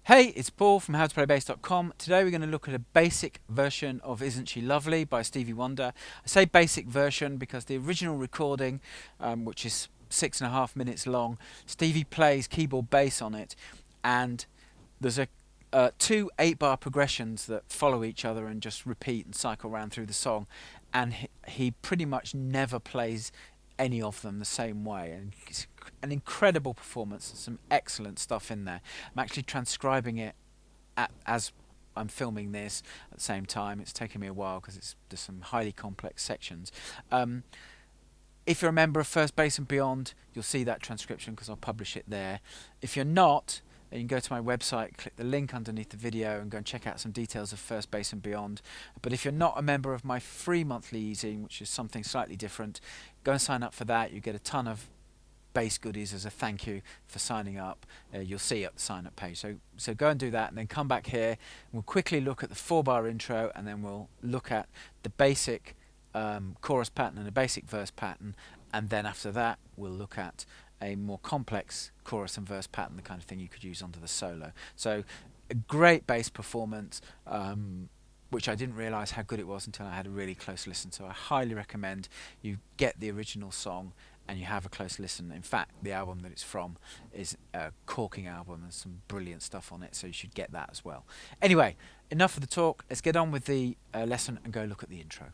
Hey, it's Paul from howtoplaybassdotcom. Today we're going to look at a basic version of Isn't She Lovely by Stevie Wonder. I say basic version because the original recording, which is 6.5 minutes long, Stevie plays keyboard bass on it, and there's two 8-bar progressions that follow each other and just repeat and cycle around through the song, and he pretty much never plays any of them the same way, and it's an incredible performance and some excellent stuff in there. I'm actually transcribing it as I'm filming this at the same time. It's taken me a while because there's some highly complex sections. If you're a member of First Bass and Beyond, you'll see that transcription because I'll publish it there. If you're not, then you can go to my website, click the link underneath the video and go and check out some details of First Bass and Beyond. But if you're not a member of my free monthly e-zine, which is something slightly different, go and sign up for that. You get a ton of bass goodies as a thank you for signing up. You'll see at the sign up page. So go and do that, and then come back here and we'll quickly look at the 4-bar intro, and then we'll look at the basic chorus pattern and a basic verse pattern, and then after that we'll look at a more complex chorus and verse pattern, the kind of thing you could use under the solo. So a great bass performance, which I didn't realise how good it was until I had a really close listen. So I highly recommend you get the original song and you have a close listen. In fact, the album that it's from is a corking album. There's some brilliant stuff on it, so you should get that as well. Anyway, enough of the talk. Let's get on with the lesson and go look at the intro.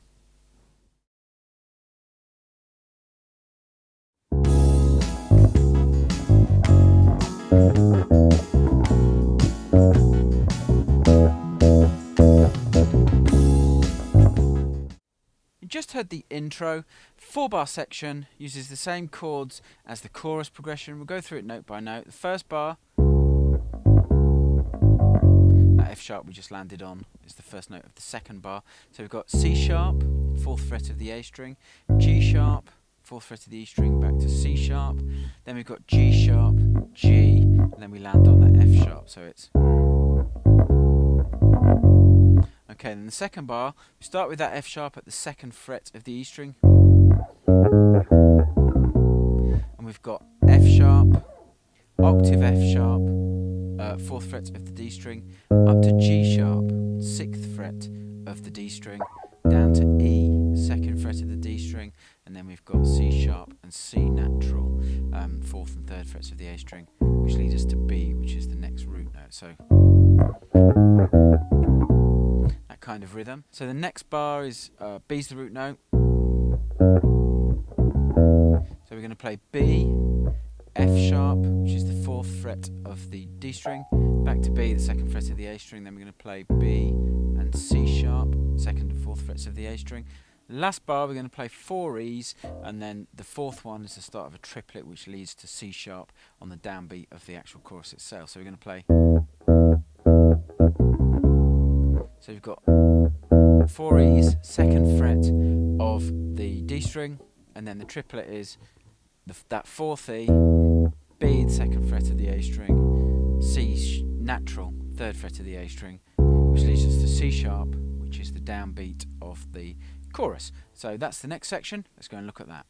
You just heard the intro. 4-bar section uses the same chords as the chorus progression. We'll go through it note by note. The first bar, that F sharp we just landed on, is the first note of the second bar. So we've got C sharp, 4th fret of the A string, G sharp, 4th fret of the E string, back to C sharp. Then we've got G sharp, G, and then we land on the F sharp. So it's okay. Then the second bar, we start with that F sharp at the 2nd fret of the E string, and we've got F sharp, octave F sharp, 4th fret of the D string, up to G sharp, 6th fret of the D string, down to E, 2nd fret of the D string, and then we've got C sharp and C natural, 4th and 3rd frets of the A string, which leads us to B, which is the next root note. So that kind of rhythm. So the next bar is B's the root note. So we're going to play B, F sharp, which is the 4th fret of the D string, back to B, the 2nd fret of the A string. Then we're going to play B and C sharp, 2nd and 4th frets of the A string. Last bar we're going to play 4 E's, and then the 4th one is the start of a triplet which leads to C sharp on the downbeat of the actual chorus itself. So we're going to play, so you've got 4 E's, 2nd fret of the D string, and then the triplet is that 4th E, B, the 2nd fret of the A string, C natural, 3rd fret of the A string, which leads us to C sharp, which is the downbeat of the chorus. So that's the next section. Let's go and look at that.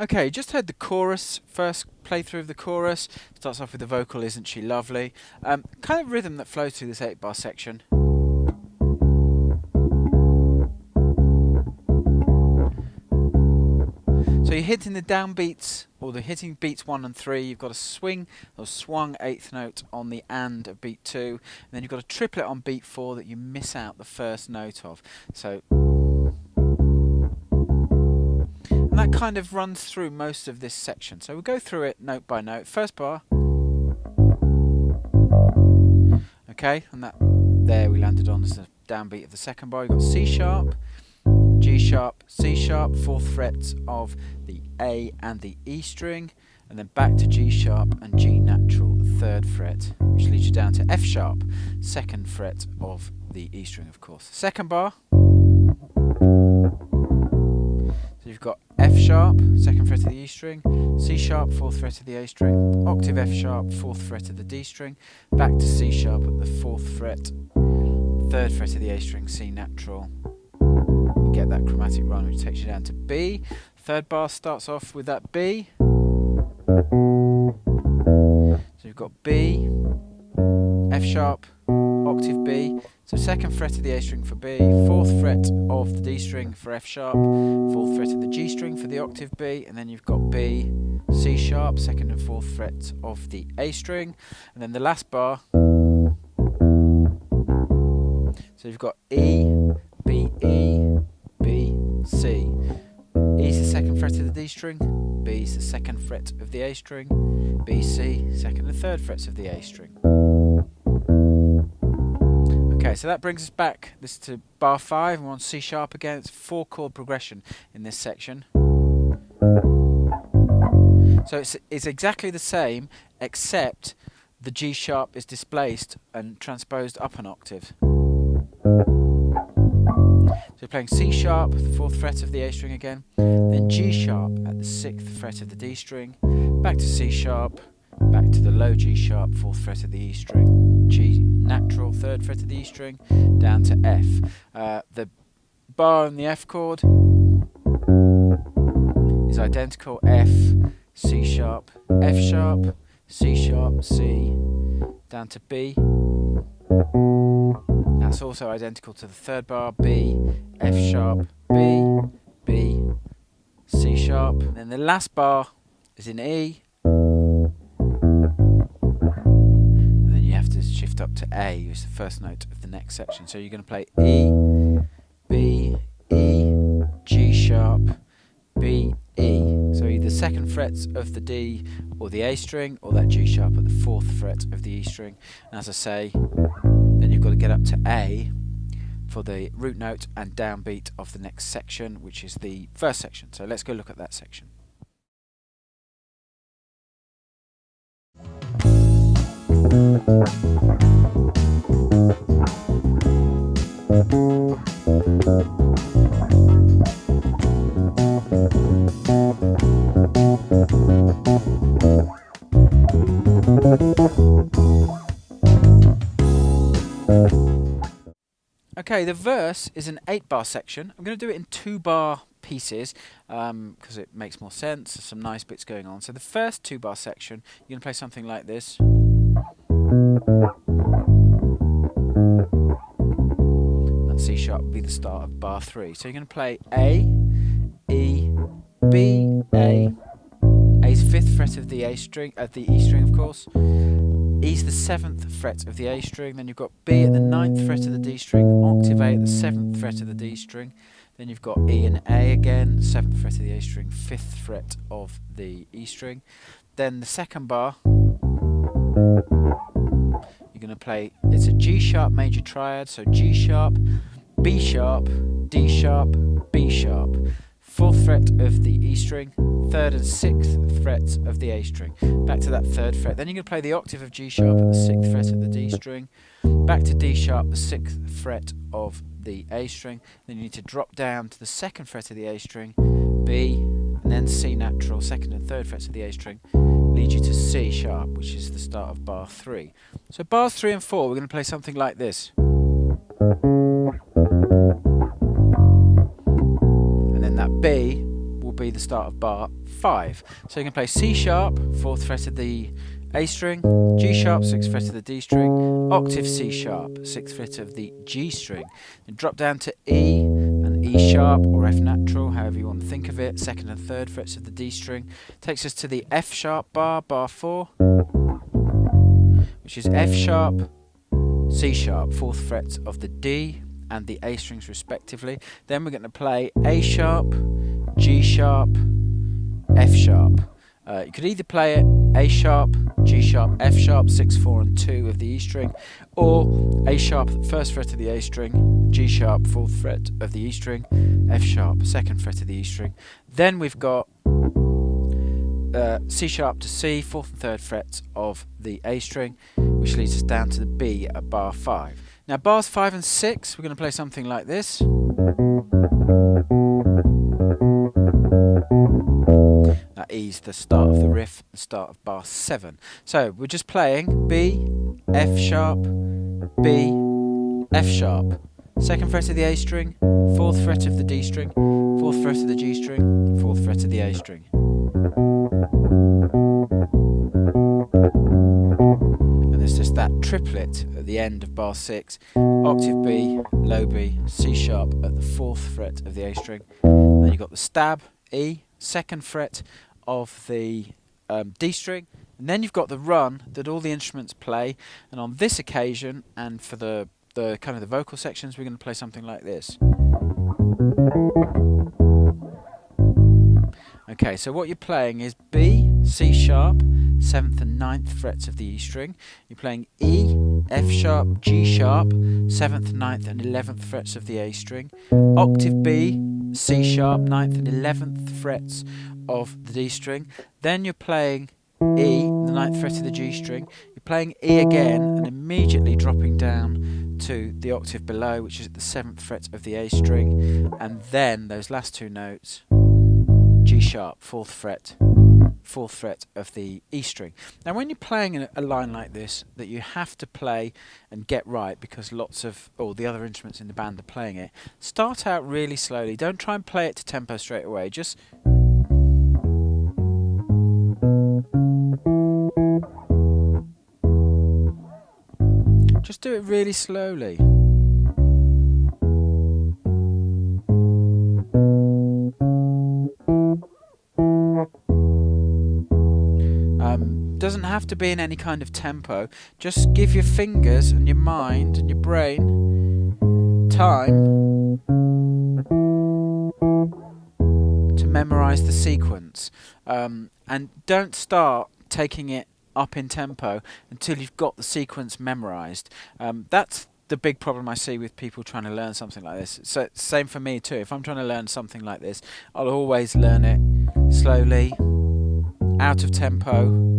Okay, just heard the chorus, first playthrough of the chorus. Starts off with the vocal, Isn't She Lovely? Kind of rhythm that flows through this 8-bar section. So you're hitting the downbeats, or the hitting beats 1 and 3. You've got a swing or swung 8th note on the and of beat 2, and then you've got a triplet on beat 4 that you miss out the first note of. So that kind of runs through most of this section. So we'll go through it note by note. First bar. Okay, and that there we landed on as the downbeat of the second bar. You've got C sharp, G sharp, C sharp, 4th frets of the A and the E string, and then back to G sharp and G natural, 3rd fret, which leads you down to F sharp, 2nd fret of the E string, of course. Second bar. you've got F sharp, 2nd fret of the E string, C sharp, 4th fret of the A string, octave F sharp, 4th fret of the D string, back to C sharp at the 4th fret, 3rd fret of the A string, C natural. You get that chromatic run which takes you down to B. 3rd bar starts off with that B. So you've got B, F sharp, octave B. So 2nd fret of the A string for B, 4th fret of the D string for F sharp, 4th fret of the G string for the octave B, and then you've got B, C sharp, 2nd and 4th frets of the A string, and then the last bar. So you've got E, B, E, B, C. E is the 2nd fret of the D string, B is the 2nd fret of the A string, B, C, 2nd and 3rd frets of the A string. Okay, so that brings us back this to bar 5, and we're on C sharp again. It's a 4-chord progression in this section. So it's exactly the same, except the G sharp is displaced and transposed up an octave. So we're playing C sharp, the 4th fret of the A string again, then G sharp at the 6th fret of the D string, back to C sharp, back to the low G sharp, 4th fret of the E string, G natural, 3rd fret of the E string, down to F. The bar on the F chord is identical: F, C sharp, F sharp, C sharp, C, down to B. That's also identical to the 3rd bar: B, F sharp, B, B, C sharp. And then the last bar is in E. And then you have to shift up to A, which is the first note of the next section. So you're going to play E, B, E, G sharp, B, E. So either 2nd frets of the D or the A string, or that G sharp at the 4th fret of the E string. And as I say, then you've got to get up to A for the root note and downbeat of the next section, which is the first section. So let's go look at that section. Okay, the verse is an 8-bar section. I'm going to do it in 2-bar pieces because it makes more sense. There's some nice bits going on. So the first 2-bar section, you're going to play something like this. That C sharp will be the start of bar 3. So you're going to play A, E, B, A. A's 5th fret of the A string, the E string, of course. E's the 7th fret of the A string, then you've got B at the 9th fret of the D string, octave A at the 7th fret of the D string, then you've got E and A again, 7th fret of the A string, 5th fret of the E string. Then the 2nd bar, you're going to play, it's a G sharp major triad, so G sharp, B sharp, D sharp, B sharp. 4th fret of the E string, 3rd and 6th frets of the A string. Back to that 3rd fret. Then you're going to play the octave of G sharp at the 6th fret of the D string. Back to D sharp, the 6th fret of the A string. Then you need to drop down to the 2nd fret of the A string, B, and then C natural, 2nd and 3rd frets of the A string. Lead you to C sharp, which is the start of bar 3. So bars 3 and 4, we're going to play something like this. That B will be the start of bar 5. So you can play C sharp, 4th fret of the A string, G sharp, 6th fret of the D string, octave C sharp, 6th fret of the G string. Then drop down to E and E sharp or F natural, however you want to think of it, 2nd and 3rd frets of the D string. Takes us to the F sharp bar, bar 4, which is F sharp, C sharp, 4th fret of the D and the A strings respectively. Then we're going to play A sharp, G sharp, F sharp. You could either play it A sharp, G sharp, F sharp, 6, 4 and 2 of the E string, or A sharp, 1st fret of the A string, G sharp, 4th fret of the E string, F sharp, 2nd fret of the E string. Then we've got C sharp to C, 4th and 3rd frets of the A string, which leads us down to the B at bar 5. Now bars 5 and 6, we're going to play something like this. That E's the start of the riff, the start of bar 7. So we're just playing B, F sharp, B, F sharp. Second fret of the A string, fourth fret of the D string, fourth fret of the G string, fourth fret of the A string. And there's just that triplet at the end of bar 6, octave B, low B, C sharp at the fourth fret of the A string. And then you've got the stab, E, second fret of the D string, and then you've got the run that all the instruments play. And on this occasion, and for the kind of the vocal sections, we're going to play something like this. Okay, so what you're playing is B, C sharp, 7th and 9th frets of the E string. You're playing E, F sharp, G sharp, 7th, 9th and 11th frets of the A string. Octave B, C sharp, 9th and 11th frets of the D string. Then you're playing E, the 9th fret of the G string. You're playing E again and immediately dropping down to the octave below, which is at the 7th fret of the A string. And then those last two notes, G sharp, 4th fret of the E string. Now when you're playing a line like this that you have to play and get right because lots of the other instruments in the band are playing it, start out really slowly. Don't try and play it to tempo straight away. Just do it really slowly. Doesn't have to be in any kind of tempo. Just give your fingers and your mind and your brain time to memorize the sequence. And don't start taking it up in tempo until you've got the sequence memorized. That's the big problem I see with people trying to learn something like this. So same for me too. If I'm trying to learn something like this, I'll always learn it slowly, out of tempo,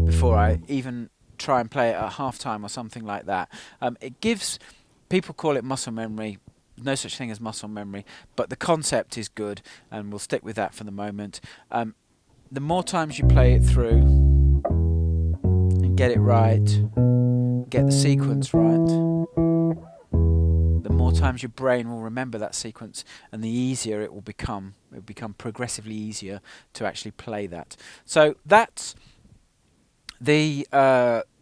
before I even try and play it at halftime or something like that. It gives, people call it muscle memory. No such thing as muscle memory, but the concept is good, and we'll stick with that for the moment. The more times you play it through and get it right, get the sequence right, the more times your brain will remember that sequence, and the easier it will become. It will become progressively easier to actually play that. So that's the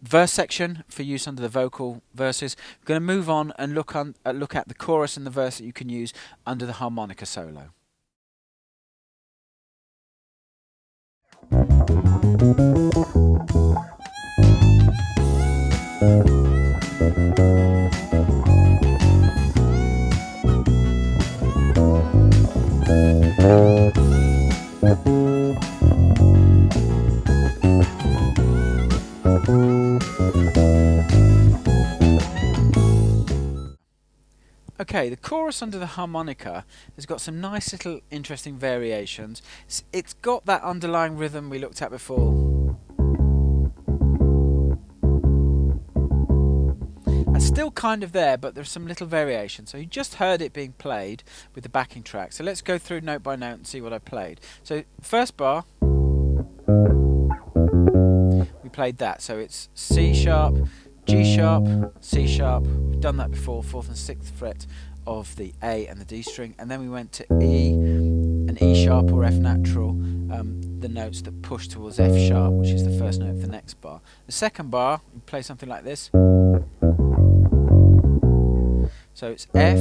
verse section for use under the vocal verses. We're going to move on and look at the chorus and the verse that you can use under the harmonica solo. Okay, the chorus under the harmonica has got some nice little interesting variations. It's got that underlying rhythm we looked at before. It's still kind of there, but there's some little variation. So you just heard it being played with the backing track. So let's go through note by note and see what I played. So first bar, we played that. So it's C sharp, G sharp, C sharp. We've done that before, 4th and 6th fret of the A and the D string, and then we went to E and E sharp or F natural, the notes that push towards F sharp, which is the first note of the next bar. The second bar, we play something like this. So it's F,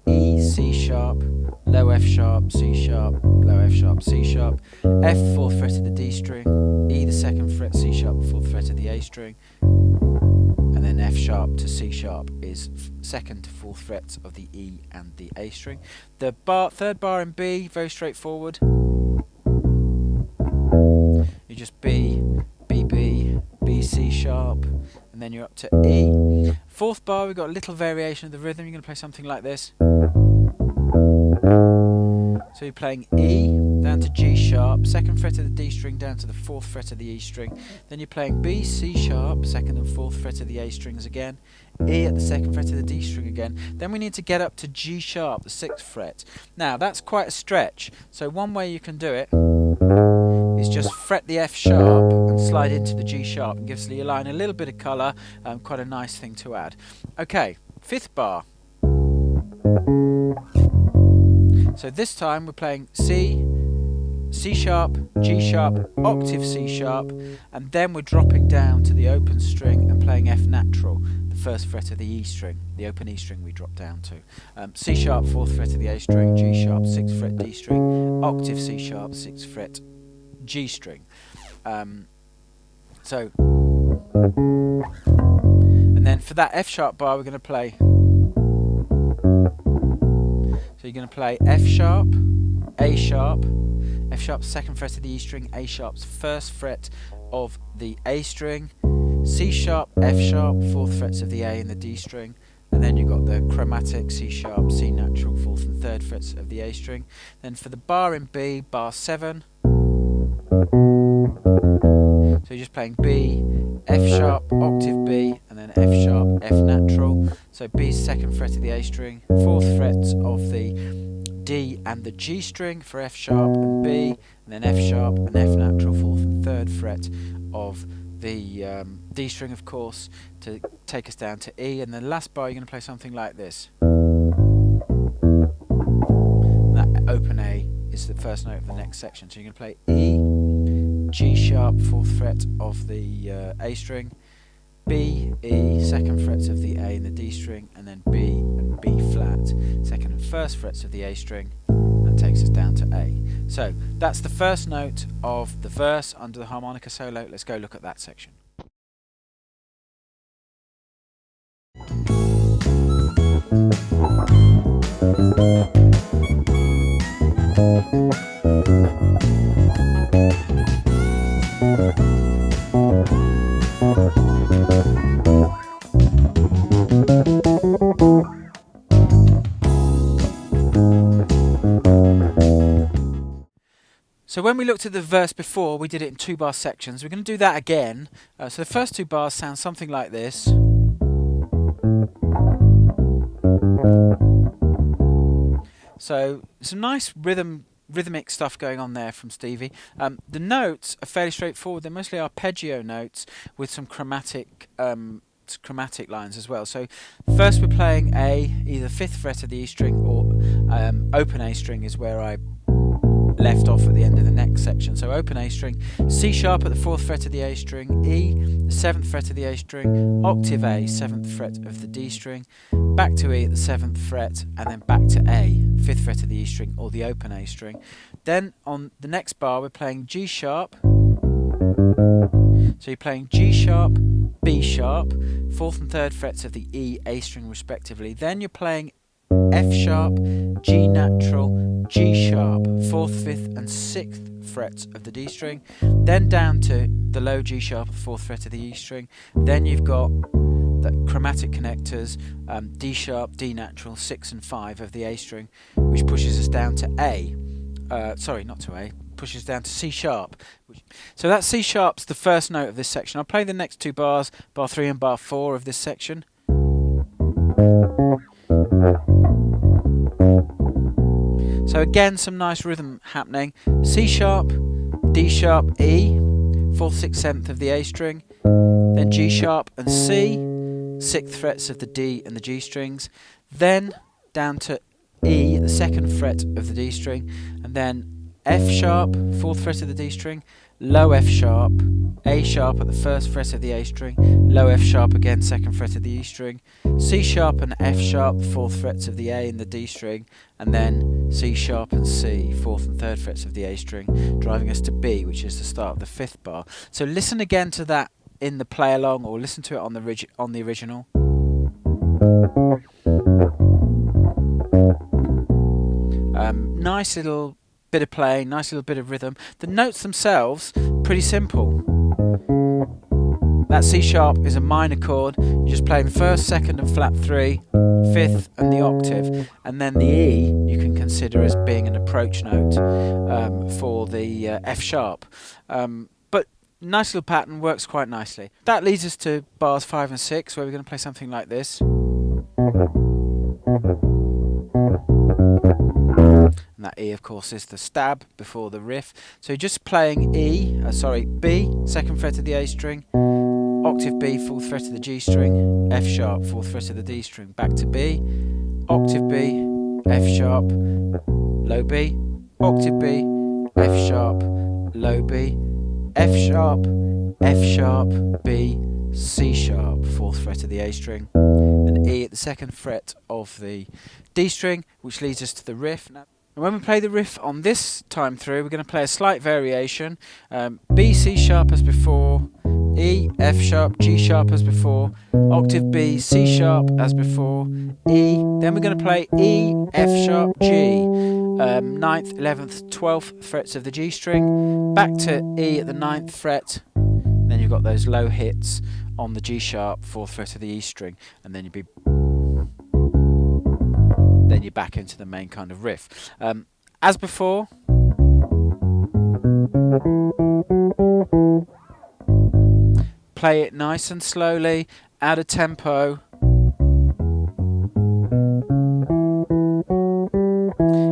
E, C sharp, low F sharp, C sharp, low F sharp, C sharp, F 4th fret of the D string, E the 2nd fret, C sharp 4th fret of the A string, and then F sharp to C sharp is 2nd to 4th frets of the E and the A string. The third bar in B, very straightforward. You just B, B, B, B, C sharp, and then you're up to E. Fourth bar, we've got a little variation of the rhythm. You're going to play something like this. So you're playing E, down to G sharp, second fret of the D string down to the fourth fret of the E string. Then you're playing B, C sharp, second and fourth fret of the A strings again, E at the second fret of the D string again. Then we need to get up to G sharp, the sixth fret. Now that's quite a stretch, so one way you can do it is just fret the F sharp and slide into the G sharp, and gives your line a little bit of colour, quite a nice thing to add. Okay, fifth bar. So this time we're playing C, C sharp, G sharp, octave C sharp, and then we're dropping down to the open string and playing F natural, the first fret of the E string, the open E string we drop down to. C sharp, fourth fret of the A string, G sharp, sixth fret D string, octave C sharp, sixth fret G string. And then for that F sharp bar we're going to play. So you're going to play F sharp, A sharp, F sharp second fret of the E string, A sharp's first fret of the A string, C sharp, F sharp, fourth frets of the A and the D string, and then you've got the chromatic C sharp, C natural, fourth and third frets of the A string. Then for the bar in B, bar 7, so you're just playing B, F sharp, octave B, and then F sharp, F natural. So B's second fret of the A string, fourth fret of the D and the G string for F sharp and B, and then F sharp and F natural, fourth and third fret of the D string, of course, to take us down to E. And then the last bar you're going to play something like this. That open A is the first note of the next section. So you're going to play E, G sharp, fourth fret of the A string, B, E, second frets of the A and the D string, and then B and B flat, second and first frets of the A string. That takes us down to A. So that's the first note of the verse under the harmonica solo. Let's go look at that section. So when we looked at the verse before, we did it in 2-bar sections. We're going to do that again. So the first 2 bars sound something like this. So some nice rhythmic stuff going on there from Stevie. The notes are fairly straightforward. They're mostly arpeggio notes with some chromatic lines as well. So first we're playing A, either 5th fret of the E string or open A string is where I left off at the end of the next section. So open A string, C sharp at the 4th fret of the A string, E, the 7th fret of the A string, octave A, 7th fret of the D string, back to E at the 7th fret, and then back to A, 5th fret of the E string or the open A string. Then on the next bar we're playing G sharp. So you're playing G sharp, B sharp, 4th and 3rd frets of the E, A string respectively. Then you're playing F sharp, G natural, G sharp, 4th, 5th and 6th frets of the D string, then down to the low G sharp, 4th fret of the E string. Then you've got the chromatic connectors, D sharp, D natural, 6 and 5 of the A string, which pushes us down to A. Sorry, not to A, pushes down to C sharp. So that C sharp's the first note of this section. I'll play the next 2 bars, bar 3 and bar 4 of this section. So again, some nice rhythm happening. C sharp, D sharp, E, 4th, 6th, 7th of the A string, then G sharp and C, 6th frets of the D and the G strings, then down to E, the 2nd fret of the D string, and then F sharp, 4th fret of the D string, low F sharp, A sharp at the 1st fret of the A string, low F sharp again, 2nd fret of the E string, C sharp and F sharp, 4th frets of the A and the D string, and then C sharp and C, 4th and 3rd frets of the A string, driving us to B, which is the start of the 5th bar. So listen again to that in the play along, or listen to it on the original. Nice little bit of playing, nice little bit of rhythm. The notes themselves, pretty simple. That C sharp is a minor chord. You're just playing the first, second and flat 3, fifth and the octave, and then the E you can consider as being an approach note for the F sharp. But nice little pattern, works quite nicely. That leads us to bars 5 and 6, where we're going to play something like this. And that E, of course, is the stab before the riff. So you're just playing B, 2nd fret of the A string, octave B, 4th fret of the G string, F sharp, 4th fret of the D string, back to B, octave B, F sharp, low B, octave B, F sharp, low B, F sharp, F sharp, B, C sharp, 4th fret of the A string, and E at the 2nd fret of the D string, which leads us to the riff. Now, when we play the riff on this time through, we're going to play a slight variation. B, C sharp as before, E, F sharp, G sharp as before, octave B, C sharp as before, E, then we're going to play E, F sharp, G, 9th, 11th, 12th frets of the G string, back to E at the 9th fret, then you've got those low hits on the G sharp, 4th fret of the E string, and then you're back into the main kind of riff. As before, play it nice and slowly, out of tempo.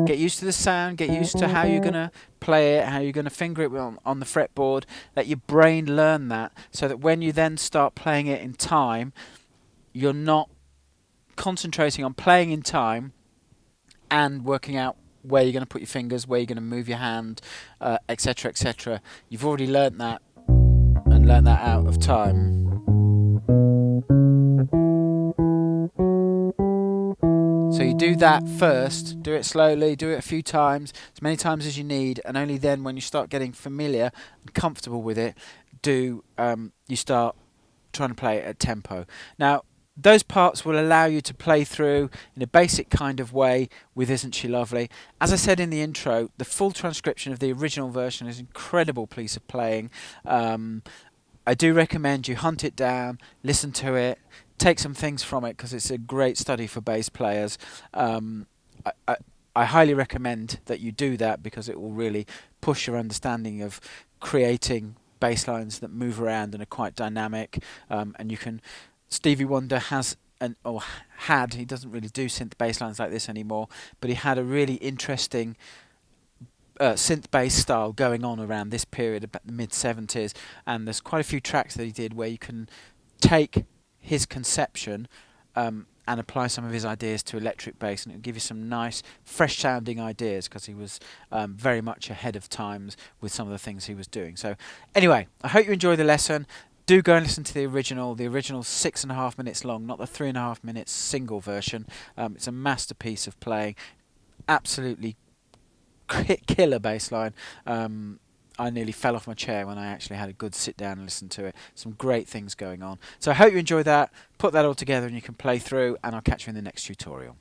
Get used to the sound, get used to how you're going to play it, how you're going to finger it on the fretboard. Let your brain learn that, so that when you then start playing it in time, you're not concentrating on playing in time and working out where you're going to put your fingers, where you're going to move your hand, etc, etc. You've already learnt that, and learnt that out of time. So you do that first, do it slowly, do it a few times, as many times as you need, and only then when you start getting familiar and comfortable with it, you start trying to play it at tempo. Now, those parts will allow you to play through in a basic kind of way with Isn't She Lovely. As I said in the intro, the full transcription of the original version is an incredible piece of playing. I do recommend you hunt it down, listen to it, take some things from it, because it's a great study for bass players. I highly recommend that you do that, because it will really push your understanding of creating bass lines that move around and are quite dynamic, and you can... Stevie Wonder he doesn't really do synth bass lines like this anymore, but he had a really interesting synth bass style going on around this period, about the mid-70s, and there's quite a few tracks that he did where you can take his conception and apply some of his ideas to electric bass, and it'll give you some nice, fresh sounding ideas, because he was very much ahead of times with some of the things he was doing. So anyway, I hope you enjoy the lesson. Do go and listen to the original. The original's 6.5 minutes long, not the 3.5 minutes single version. It's a masterpiece of playing. Absolutely killer bass line. I nearly fell off my chair when I actually had a good sit down and listen to it. Some great things going on. So I hope you enjoy that. Put that all together and you can play through, and I'll catch you in the next tutorial.